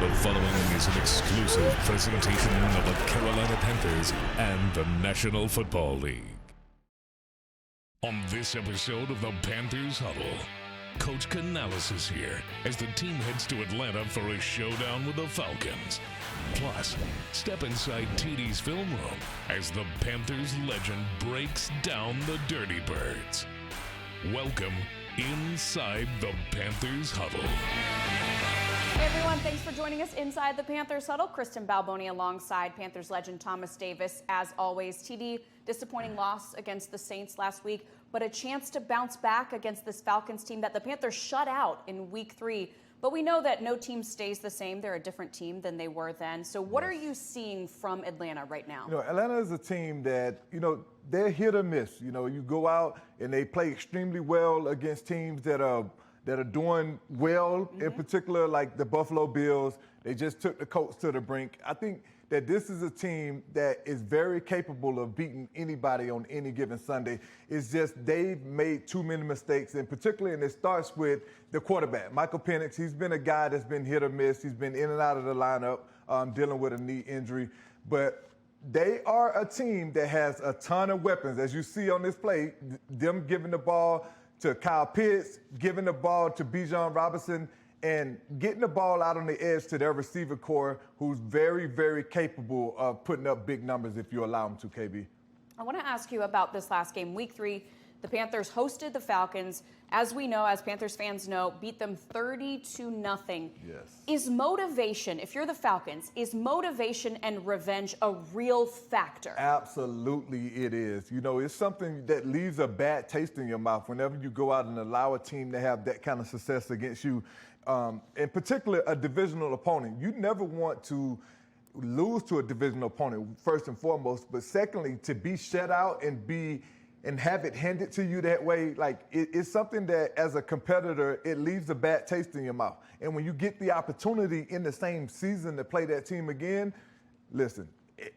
The following is an exclusive presentation of the Carolina Panthers and the National Football League. On this episode of the Panthers Huddle, Coach Canales is here as the team heads to Atlanta for a showdown with the Falcons. Plus, step inside TD's film room as the Panthers legend breaks down the Dirty Birds. Welcome inside the Panthers Huddle. Hey everyone, thanks for joining us inside the Panthers Huddle. Kristen Balboni alongside Panthers legend Thomas Davis. As always, TD, disappointing loss against the Saints last week, but a chance to bounce back against this Falcons team that the Panthers shut out in week 3. But we know that no team stays the same. They're a different team than they were then. So what are you seeing from Atlanta right now? Atlanta is a team that, they're hit or miss. You go out and they play extremely well against teams that are doing well, in particular, like the Buffalo Bills. They just took the Colts to the brink. I think that this is a team that is very capable of beating anybody on any given Sunday. It's just they've made too many mistakes, and particularly, it starts with the quarterback, Michael Penix. He's been a guy that's been hit or miss. He's been in and out of the lineup, dealing with a knee injury. But they are a team that has a ton of weapons. As you see on this play, them giving the ball to Kyle Pitts, giving the ball to Bijan Robinson, and getting the ball out on the edge to their receiver core, who's very, very capable of putting up big numbers if you allow them to, KB. I want to ask you about this last game, week 3. The Panthers hosted the Falcons. As we know, as Panthers fans know, beat them 30-0. Yes. Is motivation, if you're the Falcons, is motivation and revenge a real factor? Absolutely it is. It's something that leaves a bad taste in your mouth whenever you go out and allow a team to have that kind of success against you, in particular a divisional opponent. You never want to lose to a divisional opponent, first and foremost, but secondly, to be shut out and have it handed to you that way, it's something that as a competitor, it leaves a bad taste in your mouth. And when you get the opportunity in the same season to play that team again, listen,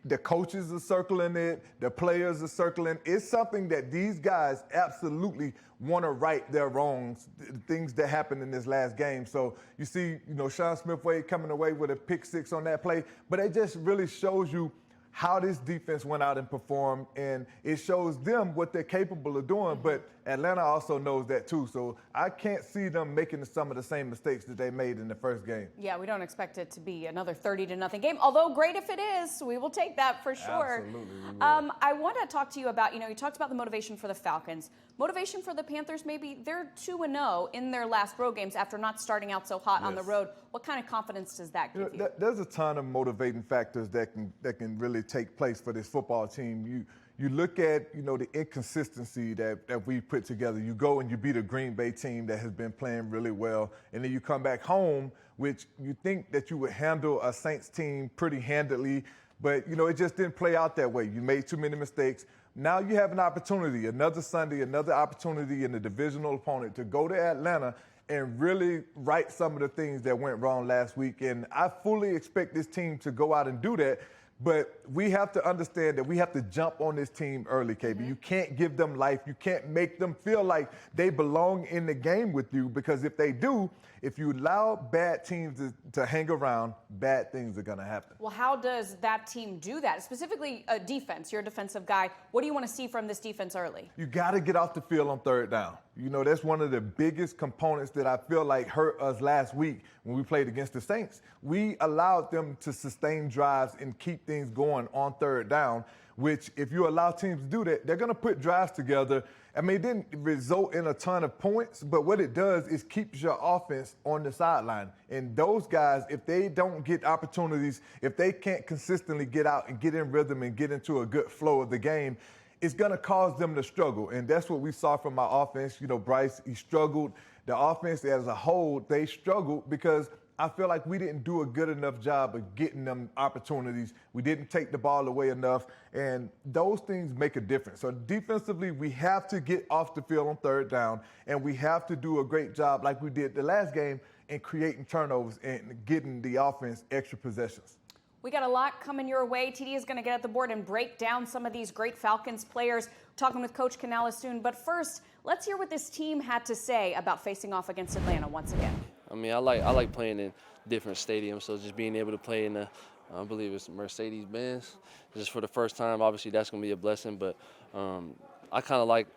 the coaches are circling it, the players are circling. It's something that these guys absolutely want to right their wrongs, things that happened in this last game. So you see, Sean Smith-Wade coming away with a pick 6 on that play, but it just really shows you how this defense went out and performed, and it shows them what they're capable of doing. But Atlanta also knows that too, so I can't see them making some of the same mistakes that they made in the first game. Yeah, we don't expect it to be another 30-0 game, although great if it is. We will take that for sure. Absolutely, we will. I want to talk to you about, you talked about the motivation for the Falcons. Motivation for the Panthers, maybe they're 2-0 in their last road games after not starting out so hot on the road. What kind of confidence does that give you? There's a ton of motivating factors that can really take place for this football team. You look at, the inconsistency that we put together. You go and you beat a Green Bay team that has been playing really well, and then you come back home, which you think that you would handle a Saints team pretty handily, but, it just didn't play out that way. You made too many mistakes. Now you have an opportunity, another Sunday, another opportunity in the divisional opponent to go to Atlanta and really right some of the things that went wrong last week. And I fully expect this team to go out and do that. But we have to understand that we have to jump on this team early, KB. You can't give them life. You can't make them feel like they belong in the game with you, because if they do, if you allow bad teams to hang around, bad things are going to happen. Well, how does that team do that? Specifically, defense. You're a defensive guy. What do you want to see from this defense early? You got to get off the field on third down. That's one of the biggest components that I feel like hurt us last week when we played against the Saints. We allowed them to sustain drives and keep things going on third down, which if you allow teams to do that, they're going to put drives together. It didn't result in a ton of points, but what it does is keeps your offense on the sideline. And those guys, if they don't get opportunities, if they can't consistently get out and get in rhythm and get into a good flow of the game, it's going to cause them to struggle. And that's what we saw from our offense. Bryce, he struggled. The offense as a whole, they struggled because I feel like we didn't do a good enough job of getting them opportunities. We didn't take the ball away enough, and those things make a difference. So defensively, we have to get off the field on third down, and we have to do a great job like we did the last game in creating turnovers and getting the offense extra possessions. We got a lot coming your way. TD is going to get at the board and break down some of these great Falcons players. Talking with Coach Canales soon. But first, let's hear what this team had to say about facing off against Atlanta once again. I mean, I like playing in different stadiums, so just being able to play in the, I believe it's Mercedes-Benz, just for the first time, obviously that's going to be a blessing, but I kind of like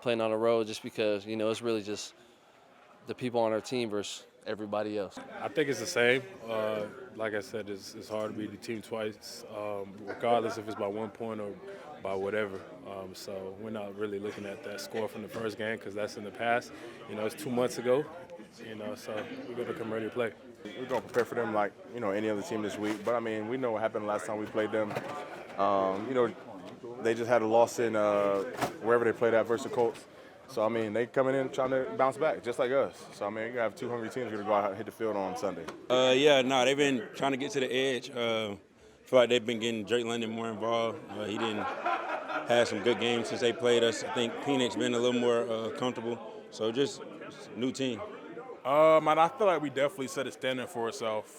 playing on the road just because, you know, it's really just the people on our team versus everybody else. I think it's the same. Like I said, it's hard to beat the team twice, regardless if it's by 1 point or by whatever. So we're not really looking at that score from the first game because that's in the past. You know, it's 2 months ago. You know, so we're going to come ready to play. We're going to prepare for them like, you know, any other team this week. But, I mean, we know what happened last time we played them. You know, they just had a loss in wherever they played at versus the Colts. So, I mean, they coming in trying to bounce back, just like us. So, I mean, you have 2 hungry teams going to go out and hit the field on Sunday. They've been trying to get to the edge. Feel like they've been getting Drake London more involved. He didn't have some good games since they played us. I think Penix been a little more comfortable. So, just new team. And I feel like we definitely set a standard for ourselves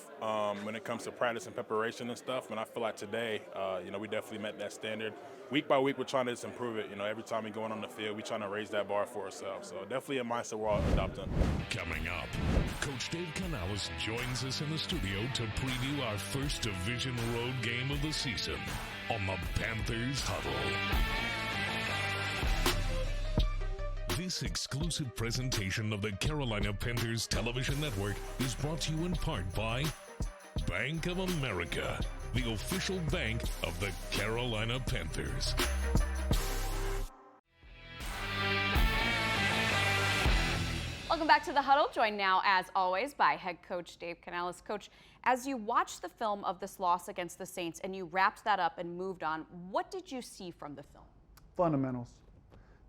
when it comes to practice and preparation and stuff. And I feel like today, you know, we definitely met that standard. Week by week, we're trying to just improve it. You know, every time we go on the field, we're trying to raise that bar for ourselves. So definitely a mindset we're all adopting. Coming up, Coach Dave Canales joins us in the studio to preview our first division road game of the season on the Panthers Huddle. This exclusive presentation of the Carolina Panthers Television Network is brought to you in part by Bank of America, the official bank of the Carolina Panthers. Welcome back to the Huddle, joined now, as always, by head coach Dave Canales. Coach, as you watched the film of this loss against the Saints and you wrapped that up and moved on, what did you see from the film? Fundamentals.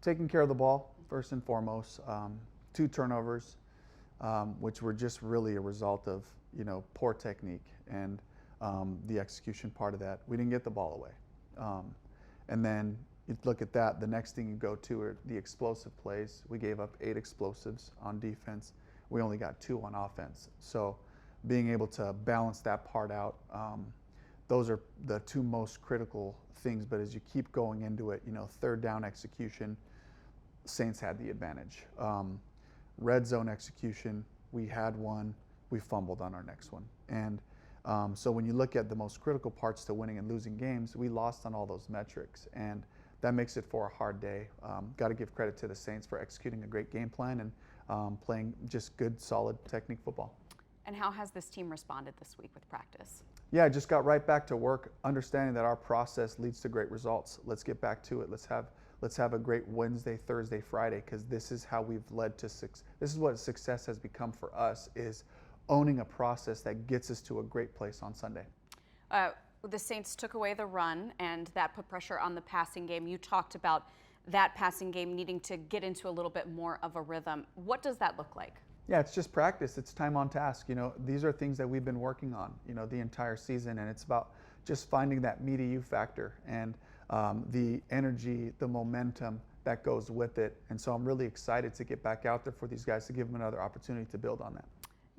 Taking care of the ball, first and foremost. 2 turnovers, which were just really a result of, you know, poor technique and the execution part of that. We didn't get the ball away. And then you look at that, the next thing you go to are the explosive plays. We gave up 8 explosives on defense. We only got 2 on offense. So being able to balance that part out, those are the 2 most critical things. But as you keep going into it, you know, third down execution, Saints had the advantage. Red zone execution, we had one, we fumbled on our next one. And so when you look at the most critical parts to winning and losing games, we lost on all those metrics. And that makes it for a hard day. Got to give credit to the Saints for executing a great game plan and playing just good, solid technique football. And how has this team responded this week with practice? Yeah, just got right back to work, understanding that our process leads to great results. Let's get back to it. Let's have a great Wednesday, Thursday, Friday, because this is how we've led to success. This is what success has become for us, is owning a process that gets us to a great place on Sunday. The Saints took away the run, and that put pressure on the passing game. You talked about that passing game needing to get into a little bit more of a rhythm. What does that look like? Yeah, it's just practice. It's time on task. You know, these are things that we've been working on, you know, the entire season, and it's about just finding that me to you factor and the energy, the momentum that goes with it. And so I'm really excited to get back out there for these guys to give them another opportunity to build on that.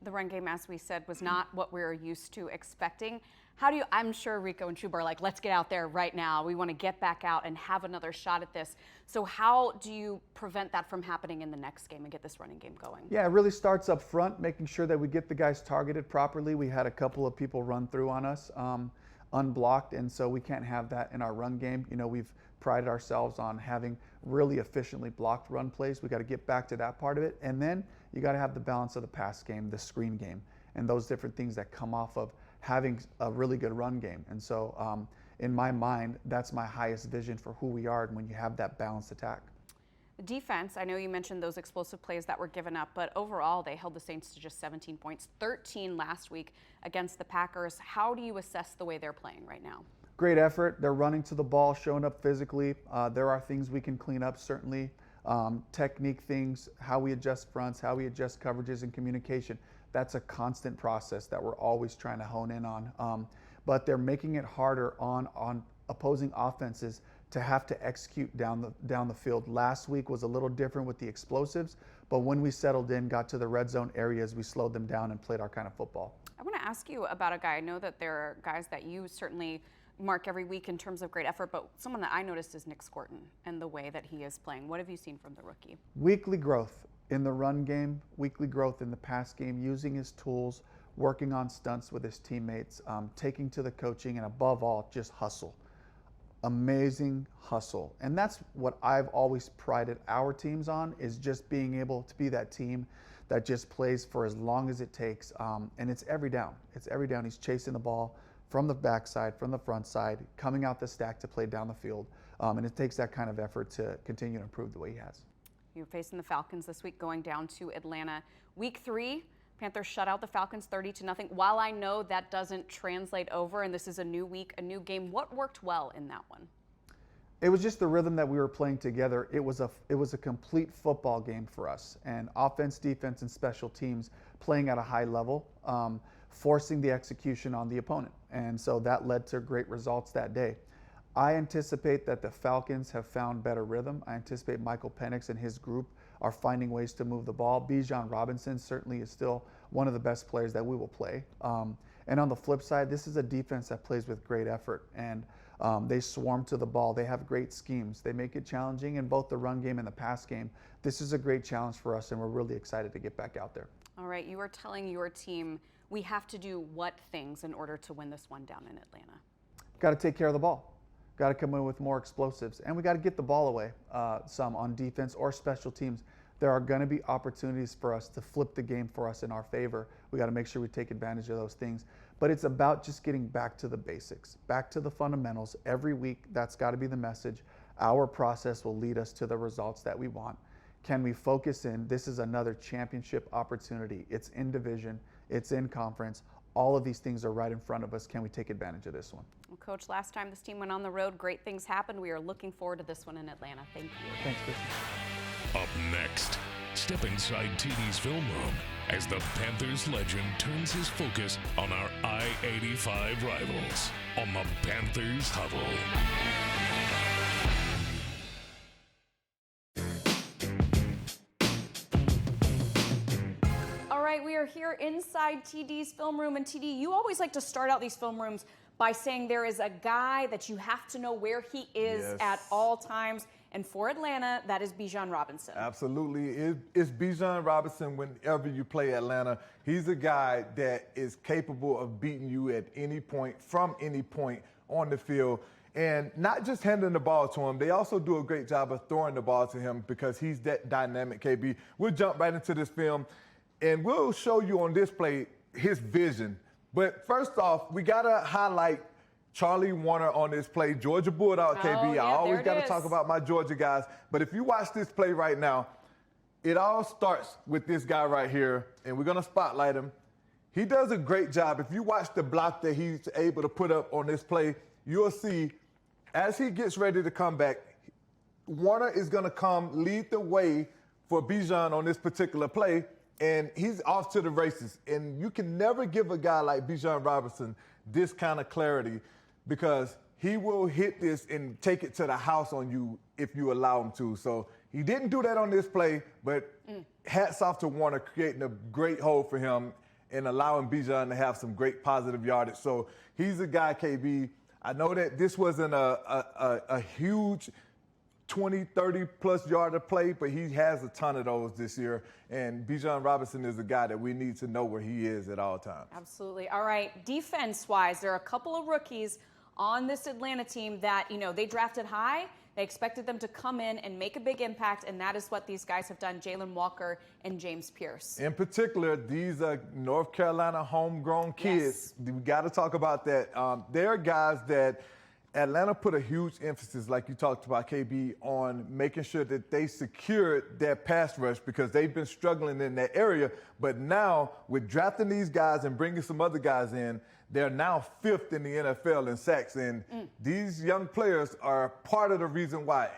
The run game, as we said, was not what we were used to expecting. How do you, I'm sure Rico and Chuba are like, let's get out there right now. We want to get back out and have another shot at this. So how do you prevent that from happening in the next game and get this running game going? Yeah, it really starts up front, making sure that we get the guys targeted properly. We had a couple of people run through on us unblocked, and so we can't have that in our run game. You know, we've prided ourselves on having really efficiently blocked run plays. We got to get back to that part of it. And then you got to have the balance of the pass game, the screen game, and those different things that come off of having a really good run game. And so in my mind, that's my highest vision for who we are when you have that balanced attack. The defense, I know you mentioned those explosive plays that were given up, but overall they held the Saints to just 17 points, 13 last week against the Packers. How do you assess the way they're playing right now? Great effort. They're running to the ball, showing up physically. There are things we can clean up, certainly. Technique things, how we adjust fronts, how we adjust coverages and communication. That's a constant process that we're always trying to hone in on. But they're making it harder on opposing offenses to have to execute down the field. Last week was a little different with the explosives, but when we settled in, got to the red zone areas, we slowed them down and played our kind of football. I want to ask you about a guy. I know that there are guys that you certainly mark every week in terms of great effort, but someone that I noticed is Nick Scorton and the way that he is playing. What have you seen from the rookie? Weekly growth. in the run game, weekly growth in the pass game, using his tools, working on stunts with his teammates, taking to the coaching, and above all, just hustle. Amazing hustle. And that's what I've always prided our teams on, is just being able to be that team that just plays for as long as it takes. And it's every down. It's every down. He's chasing the ball from the backside, from the front side, coming out the stack to play down the field. And it takes that kind of effort to continue to improve the way he has. You're facing the Falcons this week, going down to Atlanta. Week 3, Panthers shut out the Falcons 30-0. While I know that doesn't translate over, and this is a new week, a new game, what worked well in that one? It was just the rhythm that we were playing together. It was a complete football game for us, and offense, defense, and special teams playing at a high level, forcing the execution on the opponent. And so that led to great results that day. I anticipate that the Falcons have found better rhythm. I anticipate Michael Penix and his group are finding ways to move the ball. Bijan Robinson certainly is still one of the best players that we will play. And on the flip side, this is a defense that plays with great effort, and they swarm to the ball. They have great schemes. They make it challenging in both the run game and the pass game. This is a great challenge for us, and we're really excited to get back out there. All right, you are telling your team we have to do what things in order to win this one down in Atlanta? Got to take care of the ball. Got to come in with more explosives, and we got to get the ball away some on defense or special teams. There are going to be opportunities for us to flip the game for us in our favor. We got to make sure we take advantage of those things. But it's about just getting back to the basics, back to the fundamentals. Every week, that's got to be the message. Our process will lead us to the results that we want. Can we focus in? This is another championship opportunity. It's in division. It's in conference. All of these things are right in front of us. Can we take advantage of this one? Well, Coach, last time this team went on the road, great things happened. We are looking forward to this one in Atlanta. Thank you. Thanks, Kristen. Up next, step inside TD's film room as the Panthers legend turns his focus on our I-85 rivals on the Panthers Huddle. We are here inside TD's film room. And TD, you always like to start out these film rooms by saying there is a guy that you have to know where he is at all times. And for Atlanta, that is Bijan Robinson. Absolutely. It's Bijan Robinson whenever you play Atlanta. He's a guy that is capable of beating you at any point, from any point on the field. And not just handing the ball to him, they also do a great job of throwing the ball to him because he's that dynamic, KB. We'll jump right into this film. And we'll show you on display his vision. But first off, we got to highlight Charlie Warner on this play. Georgia Bulldog, KB. I always got to talk about my Georgia guys. But if you watch this play right now, it all starts with this guy right here. And we're going to spotlight him. He does a great job. If you watch the block that he's able to put up on this play, you'll see as he gets ready to come back, Warner is going to come lead the way for Bijan on this particular play. And he's off to the races. And you can never give a guy like Bijan Robinson this kind of clarity because he will hit this and take it to the house on you if you allow him to. So he didn't do that on this play, but hats off to Warner creating a great hole for him and allowing Bijan to have some great positive yardage. So he's a guy, KB. I know that this wasn't a huge 20, 30-plus yarder play, but he has a ton of those this year. And Bijan Robinson is a guy that we need to know where he is at all times. Absolutely. All right, defense-wise, there are a couple of rookies on this Atlanta team that, they drafted high. They expected them to come in and make a big impact, and that is what these guys have done, Jalen Walker and James Pierce. In particular, these are North Carolina homegrown kids. We got to talk about that. They're guys that Atlanta put a huge emphasis, like you talked about, KB, on making sure that they secured their pass rush because they've been struggling in that area. But now, with drafting these guys and bringing some other guys in, they're now 5th in the NFL in sacks. And these young players are part of the reason why.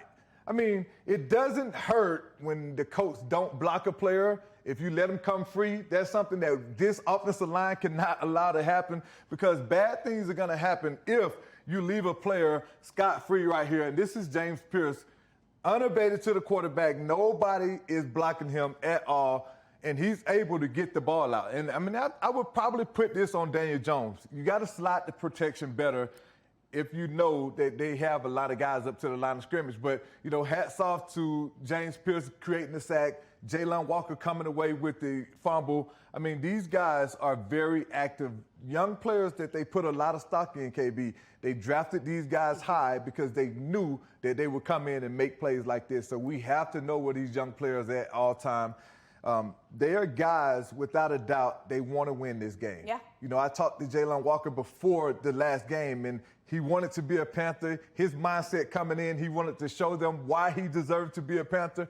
I mean, it doesn't hurt when the coach don't block a player. If you let them come free, that's something that this offensive line cannot allow to happen because bad things are going to happen if you leave a player scot-free right here. And this is James Pierce, unabated to the quarterback. Nobody is blocking him at all, and he's able to get the ball out. And, I would probably put this on Daniel Jones. You got to slot the protection better if you know that they have a lot of guys up to the line of scrimmage. But, you know, hats off to James Pierce creating the sack, Jalen Walker coming away with the fumble. I mean, these guys are very active young players that they put a lot of stock in, KB. They drafted these guys high because they knew that they would come in and make plays like this. So we have to know where these young players are at all time. They are guys, without a doubt, they want to win this game. Yeah. You know, I talked to Jalen Walker before the last game, and he wanted to be a Panther. His mindset coming in, he wanted to show them why he deserved to be a Panther.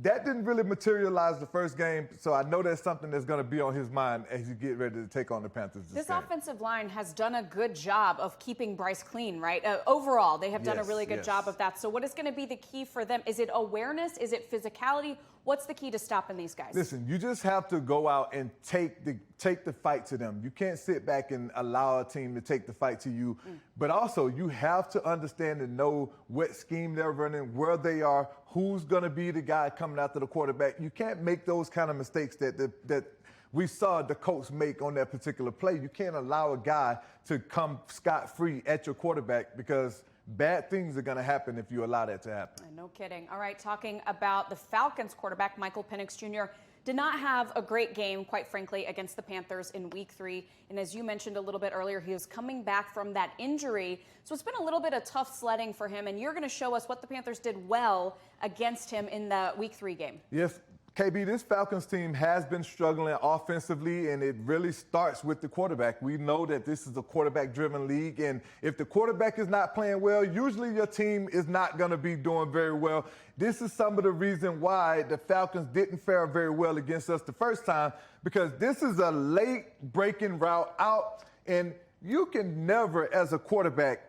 That didn't really materialize the first game, so I know that's something that's going to be on his mind as he get ready to take on the Panthers this game. Offensive line has done a good job of keeping Bryce clean, right? Overall, they have done a really good job of that. So what is going to be the key for them? Is it awareness? Is it physicality? What's the key to stopping these guys? Listen, you just have to go out and take the fight to them. You can't sit back and allow a team to take the fight to you. But also, you have to understand and know what scheme they're running, where they are, who's going to be the guy coming after the quarterback. You can't make those kind of mistakes that we saw the coach make on that particular play. You can't allow a guy to come scot-free at your quarterback because bad things are going to happen if you allow that to happen. No kidding. All right, talking about the Falcons quarterback, Michael Penix Jr., did not have a great game, quite frankly, against the Panthers in Week 3. And as you mentioned a little bit earlier, he was coming back from that injury. So it's been a little bit of tough sledding for him. And you're going to show us what the Panthers did well against him in the Week 3 game. Yes. KB, this Falcons team has been struggling offensively, and it really starts with the quarterback. We know that this is a quarterback-driven league, and if the quarterback is not playing well, usually your team is not going to be doing very well. This is some of the reason why the Falcons didn't fare very well against us the first time, because this is a late-breaking route out, and you can never, as a quarterback,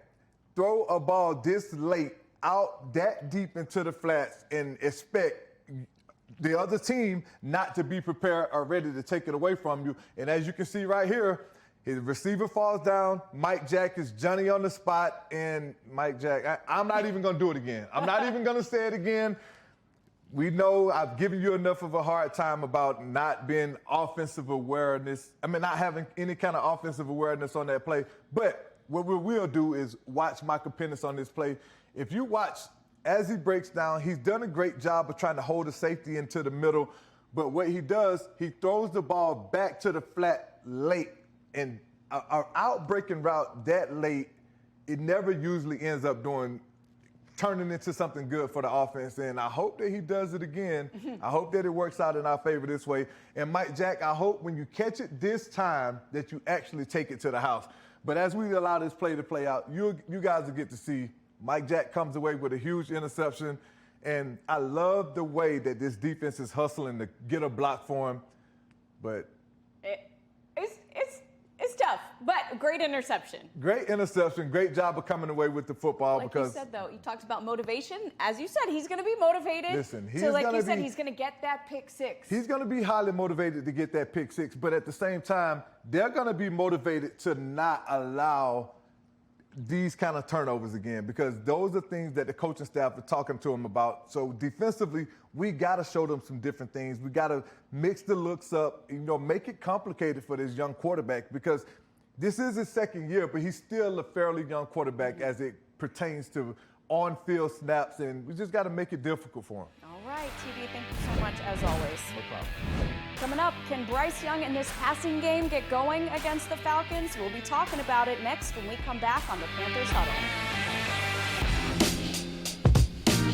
throw a ball this late out that deep into the flats and expect the other team not to be prepared or ready to take it away from you. And as you can see right here, his receiver falls down. Mike Jack is Johnny on the spot. And Mike Jack, I'm not even going to do it again. I'm not even going to say it again. We know I've given you enough of a hard time about not being offensive awareness. Not having any kind of offensive awareness on that play. But what we will do is watch Michael Penix on this play. If you watch as he breaks down, he's done a great job of trying to hold the safety into the middle. But what he does, he throws the ball back to the flat late. And an out-breaking route that late, it never usually ends up turning into something good for the offense. And I hope that he does it again. I hope that it works out in our favor this way. And Mike Jack, I hope when you catch it this time that you actually take it to the house. But as we allow this play to play out, you guys will get to see Mike Jack comes away with a huge interception, and I love the way that this defense is hustling to get a block for him. But it's tough, but great interception. Great interception. Great job of coming away with the football. Like you said, though, you talked about motivation. As you said, he's going to be motivated. Listen, he's going to get that pick six. He's going to be highly motivated to get that pick six, but at the same time, they're going to be motivated to not allow these kind of turnovers again, because those are things that the coaching staff are talking to him about. So defensively, we got to show them some different things. We got to mix the looks up, make it complicated for this young quarterback, because this is his second year, but he's still a fairly young quarterback as it pertains to on-field snaps, and we just got to make it difficult for him. All right, TD, thank you so much, as always. No problem. Coming up, can Bryce Young in this passing game get going against the Falcons? We'll be talking about it next when we come back on the Panthers Huddle.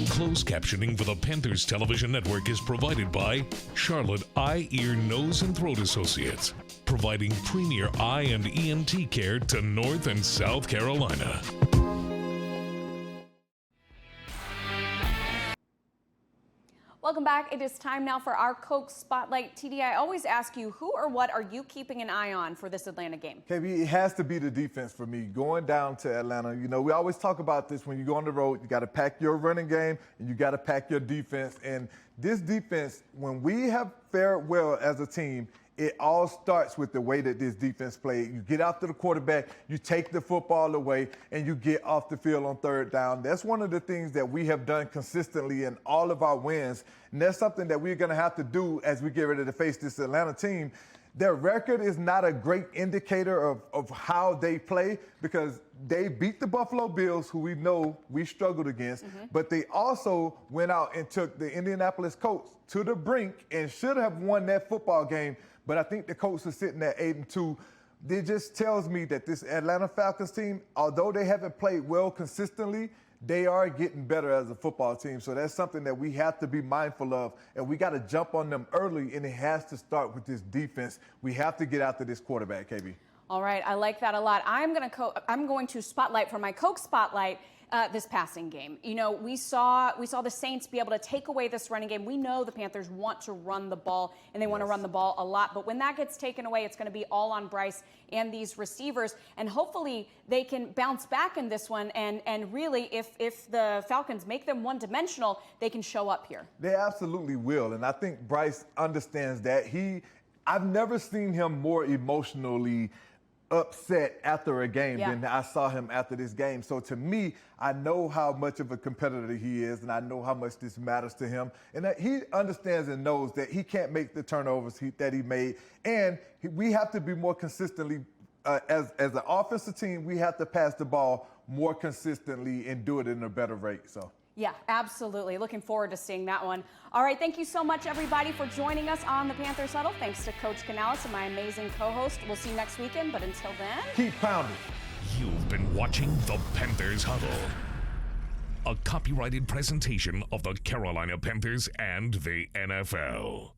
Closed captioning for the Panthers Television Network is provided by Charlotte Eye, Ear, Nose, and Throat Associates, providing premier eye and ENT care to North and South Carolina. Welcome back. It is time now for our Coke Spotlight. TD, I always ask you, who or what are you keeping an eye on for this Atlanta game? KB, it has to be the defense for me. Going down to Atlanta, we always talk about this when you go on the road. You got to pack your running game and you got to pack your defense. And this defense, when we have fared well as a team, it all starts with the way that this defense played. You get after the quarterback, you take the football away, and you get off the field on third down. That's one of the things that we have done consistently in all of our wins, and that's something that we're going to have to do as we get ready to face this Atlanta team. Their record is not a great indicator of how they play because they beat the Buffalo Bills, who we know we struggled against, but they also went out and took the Indianapolis Colts to the brink and should have won that football game. But I think the Colts are sitting at 8-2. It just tells me that this Atlanta Falcons team, although they haven't played well consistently, they are getting better as a football team. So that's something that we have to be mindful of. And we got to jump on them early, and it has to start with this defense. We have to get after this quarterback, KB. All right, I like that a lot. I'm going to spotlight for my Coke spotlight this passing game. You know, we saw the Saints be able to take away this running game. We know the Panthers want to run the ball, and they want to run the ball a lot. But when that gets taken away, it's going to be all on Bryce and these receivers. And hopefully they can bounce back in this one. And really, if the Falcons make them one-dimensional, they can show up here. They absolutely will. And I think Bryce understands that. I've never seen him more emotionally upset after a game than I saw him after this game. So to me, I know how much of a competitor he is, and I know how much this matters to him. And that he understands and knows that he can't make the turnovers that he made. And we have to be more consistently, as an offensive team, we have to pass the ball more consistently and do it in a better rate. So. Yeah, absolutely. Looking forward to seeing that one. All right, thank you so much, everybody, for joining us on the Panthers Huddle. Thanks to Coach Canales and my amazing co-host. We'll see you next weekend, but until then, keep pounding. You've been watching the Panthers Huddle, a copyrighted presentation of the Carolina Panthers and the NFL.